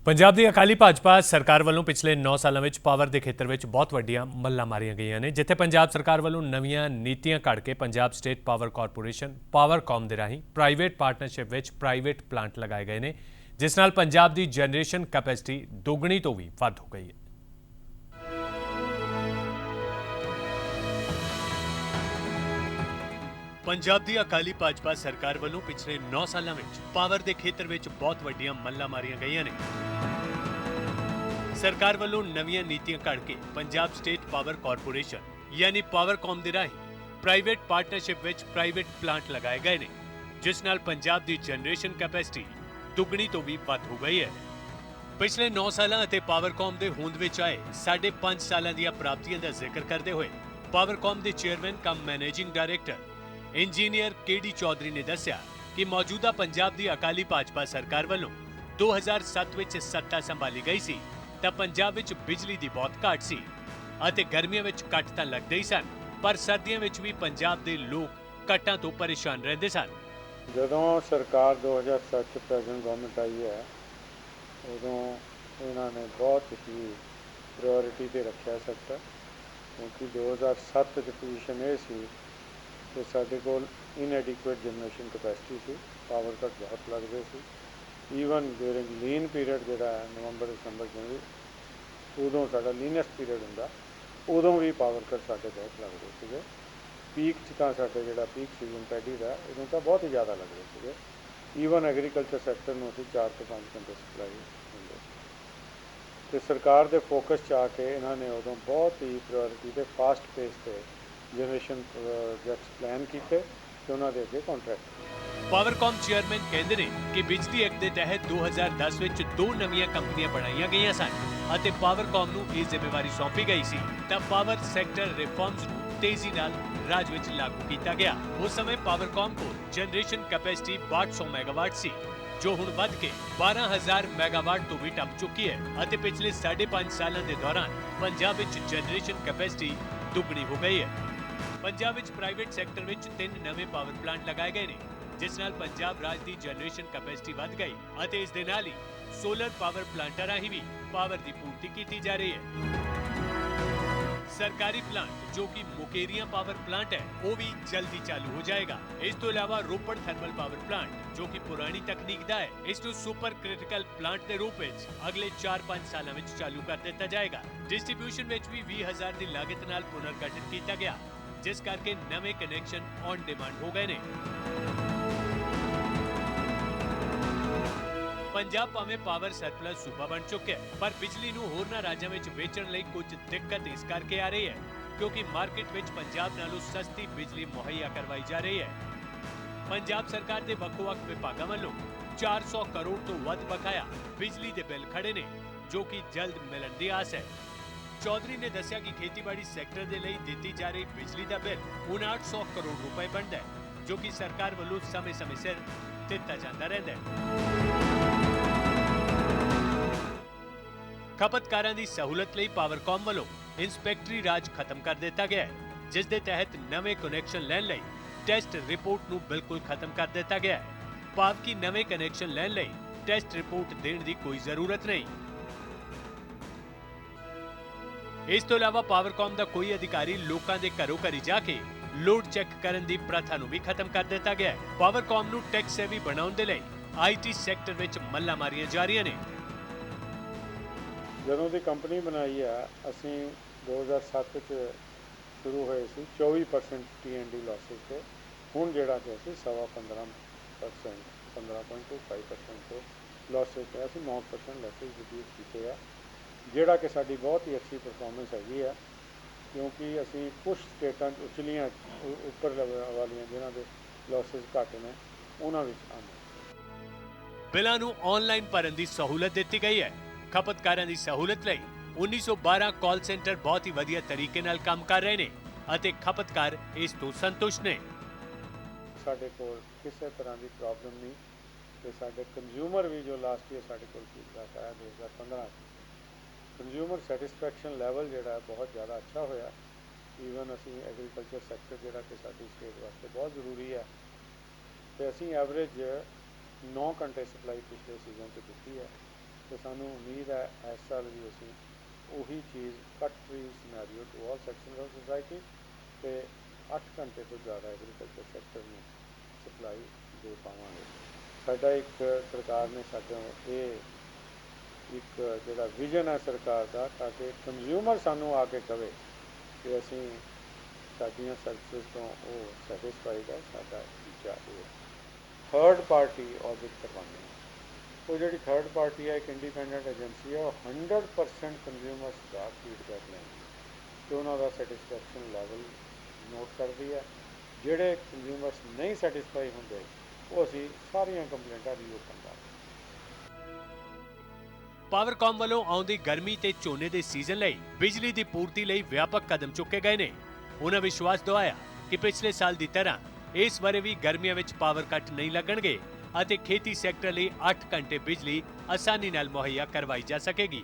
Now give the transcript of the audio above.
ਪੰਜਾਬ ਦੀ ਅਕਾਲੀ ਭਾਜਪਾ ਸਰਕਾਰ ਵੱਲੋਂ ਪਿਛਲੇ 9 ਸਾਲਾਂ ਵਿੱਚ ਪਾਵਰ ਦੇ ਖੇਤਰ ਵਿੱਚ ਬਹੁਤ ਵੱਡੀਆਂ ਮੱਲਾਂ ਮਾਰੀਆਂ ਗਈਆਂ ਨੇ, ਜਿੱਥੇ ਪੰਜਾਬ ਸਰਕਾਰ ਵੱਲੋਂ ਨਵੀਆਂ ਨੀਤੀਆਂ ਘੜ ਕੇ Punjab state power corporation Powercom ਦੇ ਰਾਹੀਂ ਪ੍ਰਾਈਵੇਟ ਪਾਰਟਨਰਸ਼ਿਪ ਵਿੱਚ ਪ੍ਰਾਈਵੇਟ ਪਲਾਂਟ ਲਗਾਏ ਗਏ ਨੇ, ਜਿਸ ਨਾਲ ਪੰਜਾਬ ਦੀ ਜਨਰੇਸ਼ਨ ਕੈਪੈਸਿਟੀ ਦੁੱਗਣੀ ਤੋਂ ਵੀ ਵੱਧ ਹੋ ਗਈ ਹੈ। ਪੰਜਾਬ ਦੀ ਅਕਾਲੀ ਭਾਜਪਾ ਸਰਕਾਰ ਵੱਲੋਂ ਪਿਛਲੇ 9 ਸਾਲਾਂ ਵਿੱਚ ਪਾਵਰ ਦੇ ਖੇਤਰ ਵਿੱਚ ਬਹੁਤ ਵੱਡੀਆਂ ਮੱਲਾਂ ਮਾਰੀਆਂ ਗਈਆਂ ਨੇ। ਸਰਕਾਰ ਵੱਲੋਂ ਨਵੀਆਂ ਨੀਤੀਆਂ ਘੜ ਕੇ ਪੰਜਾਬ ਸਟੇਟ ਪਾਵਰ ਕਾਰਪੋਰੇਸ਼ਨ ਯਾਨੀ ਪਾਵਰਕਾਮ ਦੇ ਰਾਹੀਂ ਪ੍ਰਾਈਵੇਟ ਪਾਰਟਨਰਸ਼ਿਪ ਵਿੱਚ ਪ੍ਰਾਈਵੇਟ ਪਲਾਂਟ ਲਗਾਏ ਗਏ ਨੇ, ਜਿਸ ਨਾਲ ਪੰਜਾਬ ਦੀ ਜਨਰੇਸ਼ਨ ਕੈਪੈਸਿਟੀ ਦੁੱਗਣੀ ਤੋਂ ਵੀ ਵੱਧ ਹੋ ਗਈ ਹੈ। ਪਿਛਲੇ 9 ਸਾਲਾਂ ਅਤੇ ਪਾਵਰਕਾਮ ਦੇ ਹੋਂਦ ਵਿੱਚ ਆਏ 5.5 ਸਾਲਾਂ ਦੀਆਂ ਪ੍ਰਾਪਤੀਆਂ ਦਾ ਜ਼ਿਕਰ ਕਰਦੇ ਹੋਏ ਪਾਵਰਕਾਮ ਦੇ ਚੇਅਰਮੈਨ ਕਮ ਮੈਨੇਜਿੰਗ ਡਾਇਰੈਕਟਰ ਇੰਜੀਨੀਅਰ ਕੇ.ਡੀ. ਚੌਧਰੀ ਨੇ ਦੱਸਿਆ ਕਿ ਮੌਜੂਦਾ ਪੰਜਾਬ ਦੀ ਅਕਾਲੀ ਭਾਜਪਾ ਸਰਕਾਰ ਵੱਲੋਂ 2007 ਵਿੱਚ ਸੱਤਾ ਸੰਭਾਲੀ ਗਈ ਸੀ ਤਾਂ ਪੰਜਾਬ ਵਿੱਚ ਬਿਜਲੀ ਦੀ ਬਹੁਤ ਘਾਟ ਸੀ ਅਤੇ ਗਰਮੀਆਂ ਵਿੱਚ ਕੱਟ ਤਾਂ ਲੱਗਦੇ ਹੀ ਸਨ, ਪਰ ਸਰਦੀਆਂ ਵਿੱਚ ਵੀ ਪੰਜਾਬ ਦੇ ਲੋਕ ਕੱਟਾਂ ਤੋਂ ਪਰੇਸ਼ਾਨ ਰਹਿੰਦੇ ਸਨ। ਜਦੋਂ ਸਰਕਾਰ 2007 ਚ ਪ੍ਰੈਜ਼ੈਂਟ ਗਵਰਨਮੈਂਟ ਆਈ ਹੈ, ਉਦੋਂ ਇਹਨਾਂ ਨੇ ਬਹੁਤ ਹੀ ਪ੍ਰਾਇੋਰਟੀ ਤੇ ਰੱਖਿਆ ਸੈਕਟਰ, ਕਿਉਂਕਿ 2007 ਚ ਪੋਜੀਸ਼ਨ ਇਹ ਸੀ ਕਿ ਸਾਡੇ ਕੋਲ ਇਨਐਡਿਕੁਏਟ ਜਨਰੇਸ਼ਨ ਕਪੈਸਿਟੀ ਸੀ, ਪਾਵਰ ਕੱਟ ਬਹੁਤ ਲੱਗਦੇ ਸੀ। ਈਵਨ ਡਿਊਰਿੰਗ ਲੀਨ ਪੀਰੀਅਡ ਜਿਹੜਾ ਨਵੰਬਰ ਦਸੰਬਰ ਜਨਵਰੀ, ਉਦੋਂ ਸਾਡਾ ਲੀਨੈਸਟ ਪੀਰੀਅਡ ਹੁੰਦਾ, ਉਦੋਂ ਵੀ ਪਾਵਰ ਕੱਟ ਸਾਡੇ ਬਹੁਤ ਲੱਗਦੇ ਸੀਗੇ। ਪੀਕ 'ਚ ਤਾਂ ਸਾਡੇ ਜਿਹੜਾ ਪੀਕ ਸੀਜ਼ਨ ਪੈਡੀ ਦਾ, ਉਦੋਂ ਤਾਂ ਬਹੁਤ ਹੀ ਜ਼ਿਆਦਾ ਲੱਗਦੇ ਸੀਗੇ। ਈਵਨ ਐਗਰੀਕਲਚਰ ਸੈਕਟਰ ਨੂੰ ਅਸੀਂ 4 ਤੋਂ 5 ਘੰਟੇ ਸਪਲਾਈ ਹੁੰਦੇ ਸੀ। ਅਤੇ ਸਰਕਾਰ ਦੇ ਫੋਕਸ 'ਚ ਆ ਕੇ ਇਹਨਾਂ ਨੇ ਉਦੋਂ ਬਹੁਤ ਹੀ ਪ੍ਰਾਇੋਰਟੀ 'ਤੇ ਫਾਸਟ ਪੇਸ 'ਤੇ ਜਨਰੇਸ਼ਨ ਪ੍ਰੋਜੈਕਟਸ ਪਲਾਨ ਕੀਤੇ ਤੇ ਉਹਨਾਂ ਦੇ ਅੱਗੇ ਕੰਟਰੈਕਟ। ਪਾਵਰਕਾਮ ਚੇਅਰਮੈਨ ਕਹਿੰਦੇ ਨੇ ਕਿ ਬਿਜਲੀ ਐਕਟ ਦੇ ਤਹਿਤ 2010 ਵਿੱਚ 2 ਨਵੀਆਂ ਕੰਪਨੀਆਂ ਬਣਾਈਆਂ ਗਈਆਂ ਸਨ ਅਤੇ ਪਾਵਰਕਾਮ ਨੂੰ ਇਹ ਜ਼ਿੰਮੇਵਾਰੀ ਸੌਂਪੀ ਗਈ ਸੀ ਤਾਂ ਪਾਵਰ ਸੈਕਟਰ ਰਿਫਾਰਮਸ ਨੂੰ ਤੇਜ਼ੀ ਨਾਲ ਰਾਜ ਵਿੱਚ ਲਾਗੂ ਕੀਤਾ ਗਿਆ। ਉਸ ਸਮੇਂ ਪਾਵਰਕਾਮ ਕੋਲ ਜਨਰੇਸ਼ਨ ਕੈਪੈਸਿਟੀ 6200 ਮੈਗਾਵਾਟ ਸੀ, ਜੋ ਹੁਣ ਵੱਧ ਕੇ 12000 ਮੈਗਾਵਾਟ ਤੋਂ ਵੀ ਟੱਪ ਚੁੱਕੀ ਹੈ ਅਤੇ ਪਿਛਲੇ 5.5 ਸਾਲਾਂ ਦੇ ਦੌਰਾਨ ਪੰਜਾਬ ਵਿੱਚ ਜਨਰੇਸ਼ਨ ਕੈਪੈਸਿਟੀ ਦੁੱਗਣੀ ਹੋ ਗਈ ਹੈ। ਪੰਜਾਬ ਵਿੱਚ ਪ੍ਰਾਈਵੇਟ ਸੈਕਟਰ ਵਿੱਚ 3 ਨਵੇਂ ਪਾਵਰ ਪਲਾਂਟ ਲਗਾਏ ਗਏ ਨੇ, ਜਿਸ ਨਾਲ ਪੰਜਾਬ ਰਾਜ ਦੀ ਜਨਰੇਸ਼ਨ ਕੈਪੈਸਿਟੀ ਵੱਧ ਗਈ ਅਤੇ ਇਸ ਦੇ ਨਾਲ ਹੀ ਸੋਲਰ ਪਾਵਰ ਪਲਾਂਟਾਂ ਰਾਹੀਂ ਵੀ ਪਾਵਰ ਦੀ ਪੂਰਤੀ ਕੀਤੀ ਜਾ ਰਹੀ ਹੈ। ਸਰਕਾਰੀ ਪਲਾਂਟ ਜੋ ਕਿ ਮੁਕੇਰੀਆਂ ਪਾਵਰ ਪਲਾਂਟ ਹੈ, ਉਹ ਵੀ ਜਲਦੀ ਚਾਲੂ ਹੋ ਜਾਏਗਾ। ਇਸ ਤੋਂ ਇਲਾਵਾ ਰੋਪੜ ਥਰਮਲ ਪਾਵਰ ਪਲਾਂਟ ਜੋ ਕਿ ਪੁਰਾਣੀ ਤਕਨੀਕ ਦਾ ਹੈ, ਇਸ ਨੂੰ ਸੁਪਰ ਕ੍ਰਿਟੀਕਲ ਪਲਾਂਟ ਦੇ ਰੂਪ ਵਿੱਚ ਅਗਲੇ 4-5 ਸਾਲਾਂ ਵਿੱਚ ਚਾਲੂ ਕਰ ਦਿੱਤਾ ਜਾਏਗਾ। ਡਿਸਟ੍ਰੀਬਿਊਸ਼ਨ ਵਿੱਚ ਵੀ 20,000 ਦੀ ਲਾਗਤ ਨਾਲ ਪੁਨਰਗਠਨ ਕੀਤਾ ਗਿਆ, ਜਿਸ ਕਰਕੇ ਨਵੇਂ ਕਨੈਕਸ਼ਨ ਔਨ ਡਿਮਾਂਡ ਹੋ ਗਏ ਨੇ। ਪੰਜਾਬ ਭਾਵੇਂ ਪਾਵਰ ਸਰਪਲਸ ਸੂਬਾ ਬਣ ਚੁੱਕਿਆ ਹੈ, ਪਰ ਬਿਜਲੀ ਨੂੰ ਹੋਰਨਾਂ ਰਾਜਾਂ ਵਿੱਚ ਵੇਚਣ ਲਈ ਕੁਝ ਦਿੱਕਤ ਇਸ ਕਰਕੇ ਆ ਰਹੀ ਹੈ ਕਿਉਂਕਿ ਮਾਰਕੀਟ ਵਿੱਚ ਪੰਜਾਬ ਨਾਲੋਂ ਸਸਤੀ ਬਿਜਲੀ ਮੁਹੱਈਆ ਕਰਵਾਈ ਜਾ ਰਹੀ ਹੈ। ਪੰਜਾਬ ਸਰਕਾਰ ਦੇ ਵੱਖ-ਵੱਖ ਵਿਭਾਗਾਂ ਵੱਲੋਂ 400 ਕਰੋੜ ਤੋਂ ਵੱਧ ਬਕਾਇਆ ਬਿਜਲੀ ਦੇ ਬਿੱਲ ਖੜੇ ਨੇ, ਜੋ ਕਿ ਜਲਦ ਮਿਲਣ ਦੀ ਆਸ ਹੈ। ਚੌਧਰੀ ਨੇ ਦੱਸਿਆ ਕਿ ਖੇਤੀਬਾੜੀ ਸੈਕਟਰ ਦੇ ਲਈ ਦਿੱਤੀ ਜਾ ਰਹੀ ਬਿਜਲੀ ਦਾ ਬਿੱਲ 5900 ਕਰੋੜ ਰੁਪਏ ਬਣਦਾ ਹੈ, ਜੋ ਕਿ ਸਰਕਾਰ ਵੱਲੋਂ ਸਮੇਂ-ਸਮੇਂ ਸਿਰ ਦਿੱਤਾ ਜਾਂਦਾ ਰਹਿੰਦਾ ਹੈ। ਖਪਤਕਾਰਾਂ ਦੀ ਸਹੂਲਤ ਲਈ ਪਾਵਰਕਾਮ ਵੱਲੋਂ ਇੰਸਪੈਕਟਰੀ ਰਾਜ ਖਤਮ ਕਰ ਦਿੱਤਾ ਗਿਆ ਹੈ, ਜਿਸ ਦੇ ਤਹਿਤ ਨਵੇਂ ਕਨੈਕਸ਼ਨ ਲੈਣ ਲਈ ਟੈਸਟ ਰਿਪੋਰਟ ਨੂੰ ਬਿਲਕੁਲ ਖਤਮ ਕਰ ਦਿੱਤਾ ਗਿਆ ਹੈ। ਭਾਵ ਕਿ ਨਵੇਂ ਕਨੈਕਸ਼ਨ ਲੈਣ ਲਈ ਟੈਸਟ ਰਿਪੋਰਟ ਦੇਣ ਦੀ ਕੋਈ ਜ਼ਰੂਰਤ ਨਹੀਂ। ਇਸ ਤੋਂ ਇਲਾਵਾ ਪਾਵਰਕਾਮ ਦਾ ਕੋਈ ਅਧਿਕਾਰੀ ਲੋਕਾਂ ਦੇ ਘਰੋਂ ਘਰੀ ਜਾ ਕੇ ਲੋਡ ਚੈੱਕ ਕਰਨ ਦੀ ਪ੍ਰਥਾ ਨੂੰ ਵੀ ਖਤਮ ਕਰ ਦਿੱਤਾ ਗਿਆ ਹੈ। ਪਾਵਰਕਾਮ ਨੂੰ ਟੈਕਸ ਸੇਵੀ ਬਣਾਉਣ ਦੇ ਲਈ ਆਈਟੀ ਸੈਕਟਰ ਵਿੱਚ ਮੱਲਾਂ ਮਾਰੀਆਂ ਜਾ ਰਹੀਆਂ ਨੇ। ਜਦੋਂ ਦੀ ਕੰਪਨੀ ਬਣਾਈ ਆ, ਅਸੀਂ 2007 ਚ ਸ਼ੁਰੂ ਹੋਏ ਸੀ 24% T&D ਲਾਸਿਸ ਤੇ, ਹੁਣ ਜਿਹੜਾ ਕਿ ਅਸੀਂ 15.25% 15.25% ਤੋਂ ਲਾਸਿਸ ਤੇ ਅਸੀਂ 9% ਲਾਸਿਸ ਰਿਡਿਊਸ ਕੀਤੇ ਆ, ਜਿਹੜਾ ਕਿ ਸਾਡੀ ਬਹੁਤ ਹੀ ਅੱਛੀ ਪਰਫਾਰਮੈਂਸ ਹੈਗੀ ਆ, ਕਿਉਂਕਿ ਅਸੀਂ ਕੁਛ ਸਟੇਟਾਂ ਉਚਲੀਆਂ ਉੱਪਰ ਵਾਲੀਆਂ ਜਿਨ੍ਹਾਂ ਦੇ ਲਾਸਿਸ ਘੱਟ ਨੇ, ਉਹਨਾਂ ਵਿੱਚ ਆਉਂਦੇ। ਬਿੱਲਾਂ ਨੂੰ ਆਨਲਾਈਨ ਭਰਨ ਦੀ ਸਹੂਲਤ ਦਿੱਤੀ ਗਈ ਹੈ। ਖਪਤਕਾਰਾਂ ਦੀ ਸਹੂਲਤ ਲਈ 1912 ਕਾਲ ਸੈਂਟਰ ਬਹੁਤ ਹੀ ਵਧੀਆ ਤਰੀਕੇ ਨਾਲ ਕੰਮ ਕਰ ਰਹੇ ਨੇ ਅਤੇ ਖਪਤਕਾਰ ਇਸ ਤੋਂ ਸੰਤੁਸ਼ਟ ਨੇ। ਸਾਡੇ ਕੋਲ ਕਿਸੇ ਤਰ੍ਹਾਂ ਦੀ ਪ੍ਰੋਬਲਮ ਨਹੀਂ ਤੇ ਸਾਡੇ ਕੰਜ਼ਿਊਮਰ ਵੀ ਜੋ ਲਾਸਟ ਈਅਰ ਸਾਡੇ ਕੋਲ ਫੀਡਬੈਕ ਆਇਆ 2015 ਕੰਜ਼ਿਊਮਰ ਸੈਟਿਸਫੈਕਸ਼ਨ ਲੈਵਲ ਜਿਹੜਾ ਬਹੁਤ ਜ਼ਿਆਦਾ ਅੱਛਾ ਹੋਇਆ। ਈਵਨ ਅਸੀਂ ਐਗਰੀਕਲਚਰ ਸੈਕਟਰ ਜਿਹੜਾ ਕਿ ਸਾਡੀ ਸਟੇਟ ਵਾਸਤੇ ਬਹੁਤ ਜ਼ਰੂਰੀ ਹੈ, ਤੇ ਅਸੀਂ ਐਵਰੇਜ 9 ਘੰਟੇ ਸਪਲਾਈ ਪਿਛਲੇ ਸੀਜ਼ਨ 'ਚ ਦਿੱਤੀ ਹੈ ਤੇ ਸਾਨੂੰ ਉਮੀਦ ਹੈ ਇਸ ਸਾਲ ਵੀ ਅਸੀਂ ਉਹੀ ਚੀਜ਼ cut free scenario to all sections of society ਤੇ 8 ਘੰਟੇ ਤੋਂ ਜ਼ਿਆਦਾ ਐਗਰੀਕਲਚਰ ਸੈਕਟਰ ਨੂੰ ਸਪਲਾਈ ਦੇ ਪਾਵਾਂਗੇ। ਸਾਡਾ ਇੱਕ ਸਰਕਾਰ ਨੇ ਸਾਡਾ ਇਹ ਇੱਕ ਜਿਹੜਾ ਵਿਜ਼ਨ ਹੈ ਸਰਕਾਰ ਦਾ, ਤਾਂ ਕਿ ਕੰਜ਼ਿਊਮਰ ਸਾਨੂੰ ਆ ਕੇ ਕਵੇ ਕਿ ਅਸੀਂ ਸਾਡੀਆਂ ਸਰਵਿਸਿਜ਼ ਤੋਂ ਉਹ ਸੈਟਿਸਫਾਈਡ ਹੈ। ਸਾਡਾ ਟੀਚਾ ਇਹ ਥਰਡ ਪਾਰਟੀ ਆਡਿਟ ਕਰਵਾਉਣੀ ਹੈ। ਉਹ ਜਿਹੜੀ ਥਰਡ ਪਾਰਟੀ ਹੈ ਇੱਕ ਇੰਡੀਪੈਂਡੈਂਟ ਏਜੰਸੀ ਹੈ, ਉਹ 100% ਕੰਜ਼ਿਊਮਰਸ ਦਾ ਫੀਡਬੈਕ ਲੈਂਦੀ ਅਤੇ ਉਹਨਾਂ ਦਾ ਸੈਟਿਸਫੈਕਸ਼ਨ ਲੈਵਲ ਨੋਟ ਕਰਦੀ ਹੈ। ਜਿਹੜੇ ਕੰਜ਼ਿਊਮਰਸ ਨਹੀਂ ਸੈਟਿਸਫਾਈ ਹੁੰਦੇ ਉਹ ਅਸੀਂ ਸਾਰੀਆਂ ਕੰਪਲੇਂਟਾਂ ਰੀਓਪਨ ਕਰਦੇ। ਪਾਵਰਕਾਮ ਵੱਲੋਂ ਆਉਂਦੀ ਗਰਮੀ ਤੇ ਝੋਨੇ ਦੇ ਸੀਜ਼ਨ ਲਈ ਬਿਜਲੀ ਦੀ ਪੂਰਤੀ ਲਈ ਵਿਆਪਕ ਕਦਮ ਚੁੱਕੇ ਗਏ ਨੇ। ਉਹਨਾਂ ਵਿਸ਼ਵਾਸ ਦਿਵਾਇਆ ਕਿ ਪਿਛਲੇ ਸਾਲ ਦੀ ਤਰ੍ਹਾਂ ਇਸ ਵਾਰੇ ਵੀ ਗਰਮੀਆਂ ਵਿੱਚ ਪਾਵਰ ਕੱਟ ਨਹੀਂ ਲੱਗਣਗੇ ਅਤੇ ਖੇਤੀ ਸੈਕਟਰ ਲਈ 8 ਘੰਟੇ ਬਿਜਲੀ ਆਸਾਨੀ ਨਾਲ ਮੁਹੱਈਆ ਕਰਵਾਈ ਜਾ ਸਕੇਗੀ।